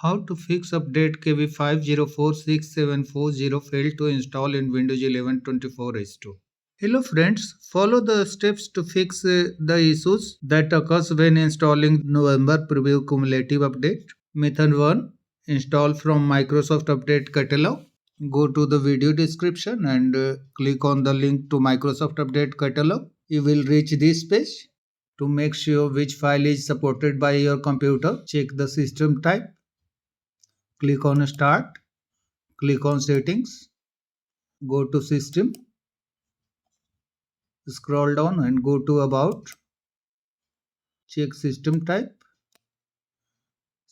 How to fix update KB5046740 failed to install in Windows 11 24H2. Hello friends, follow the steps to fix the issues that occurs when installing November Preview Cumulative Update. Method 1. Install from Microsoft Update Catalog. Go to the video description and click on the link to Microsoft Update Catalog. You will reach this page. To make sure which file is supported by your computer, check the system type. Click on Start. Click on Settings. Go to System. Scroll down and go to About. Check System type.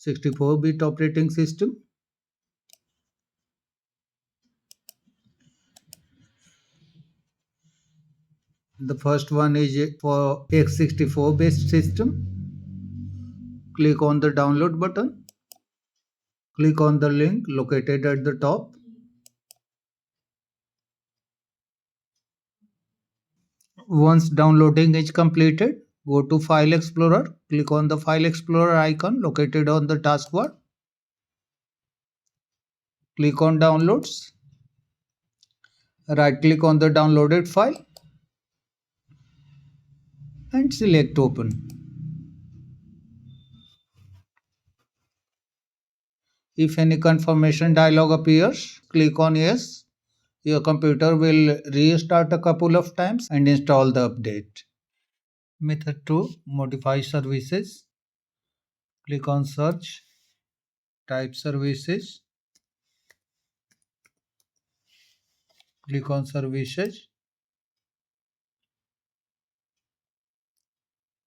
64-bit operating system. The first one is for x64 based system. Click on the download button. Click on the link located at the top. Once downloading is completed, go to File Explorer. Click on the File Explorer icon located on the taskbar. Click on Downloads. Right click on the downloaded file and select Open. If any confirmation dialog appears, click on Yes. Your computer will restart a couple of times and install the update. Method 2. Modify services. Click on Search. Type Services. Click on Services.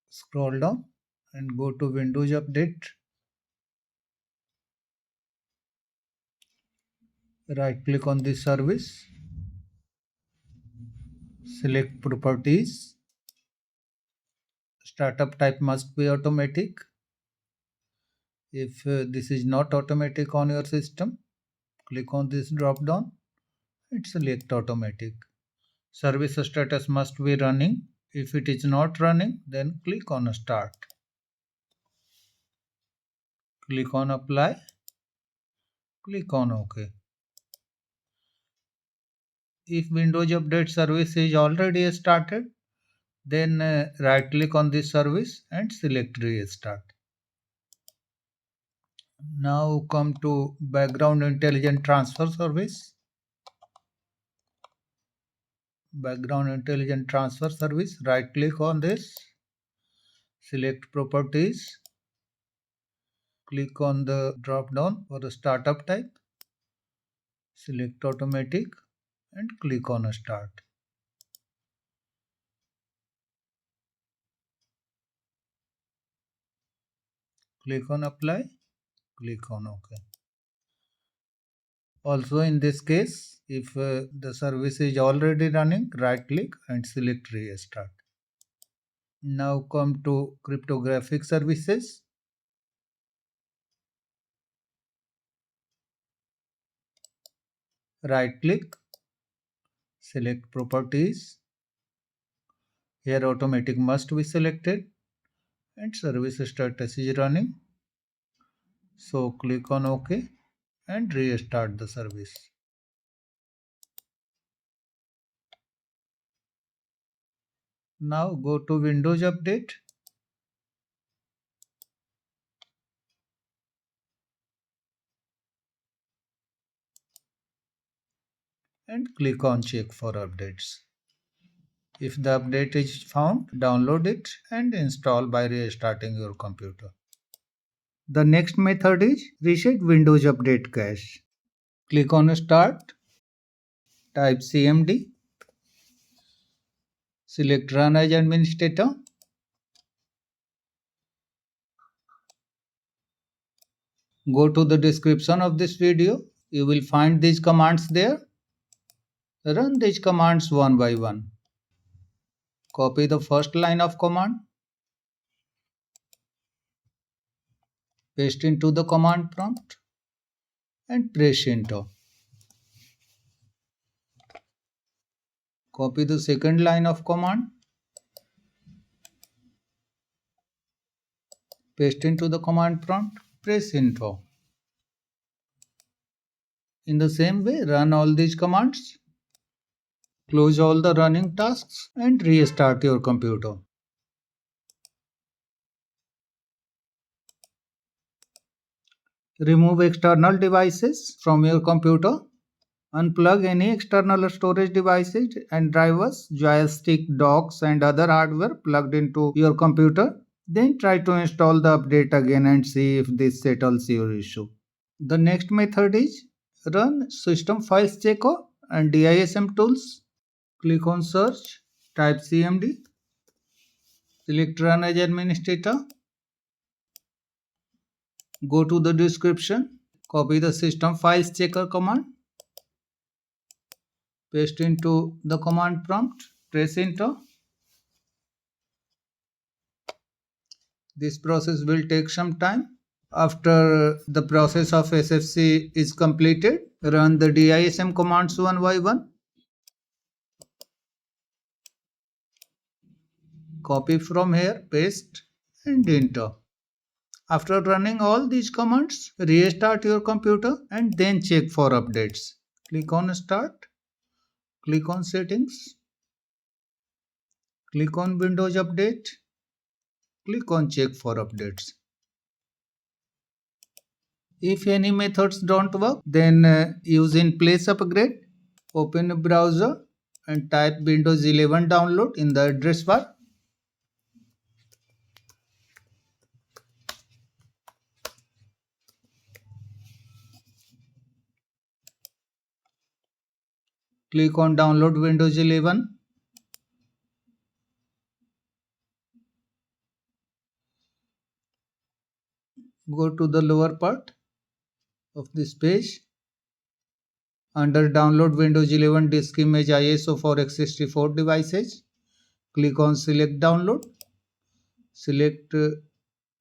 Scroll down and go to Windows Update. Right click on this service. Select Properties. Startup type must be automatic. If this is not automatic on your system, click on this drop down and select Automatic. Service status must be running. If it is not running, then click on Start. Click on Apply. Click on OK. If Windows Update service is already started, then right click on this service and select Restart. Now come to Background Intelligent Transfer service. Background Intelligent Transfer service, right click on this, select Properties, click on the drop down for the startup type, select Automatic and click on Start. Click on Apply, click on OK. Also in this case, if the service is already running, right click and select Restart. Now come to cryptographic services. Right click, select Properties. Here Automatic must be selected and service status is running. So click on OK and restart the service. Now go to Windows Update. And click on Check for updates. If the update is found, download it and install by restarting your computer. The next method is Reset Windows Update Cache. Click on Start. Type CMD. Select Run as Administrator. Go to the description of this video. You will find these commands there. Run these commands one by one. Copy the first line of command. Paste into the command prompt and press Enter. Copy the second line of command. Paste into the command prompt. Press Enter. In the same way, run all these commands, close all the running tasks and restart your computer. Remove external devices from your computer. Unplug any external storage devices and drivers, joystick, docks and other hardware plugged into your computer. Then try to install the update again and see if this settles your issue. The next method is run system files checker and DISM tools. Click on search, type cmd, select run as administrator, go to the description, copy the system files checker command, paste into the command prompt, press enter. This process will take some time. After the process of SFC is completed, run the DISM commands one by one. Copy from here, paste and enter. After running all these commands, restart your computer and then check for updates. Click on Start, click on Settings, click on Windows Update, click on Check for updates. If any methods don't work, then use in place upgrade. Open a browser and type Windows 11 download in the address bar. Click on download Windows 11. Go to the lower part of this page. Under download Windows 11 disk image ISO for x64 devices, click on select download. Select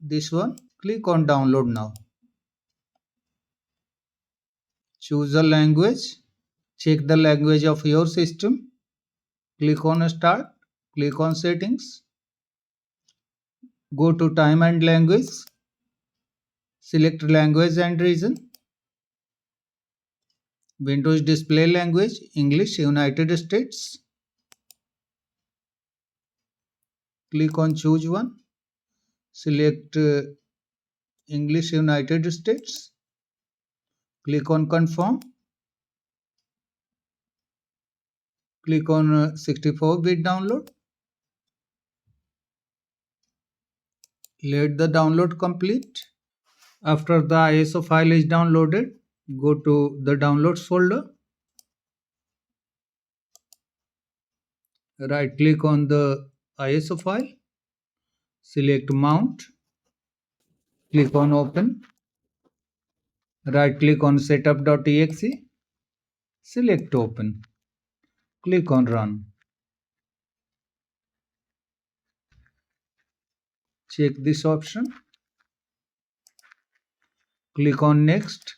this one. Click on download now. Choose a language. Check the language of your system. Click on start. Click on settings. Go to time and language. Select language and region. Windows display language English United States. Click on choose one. Select English United States. Click on confirm. Click on 64-bit download. Let the download complete. After the ISO file is downloaded, go to the downloads folder. Right click on the ISO file. Select mount. Click on open. Right click on setup.exe. Select open. Click on run. Check this option. Click on next.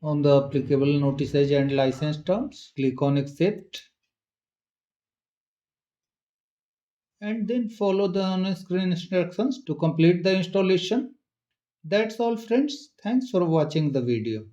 On the applicable notices and license terms, click on accept. And then follow the on-screen instructions to complete the installation. That's all friends. Thanks for watching the video.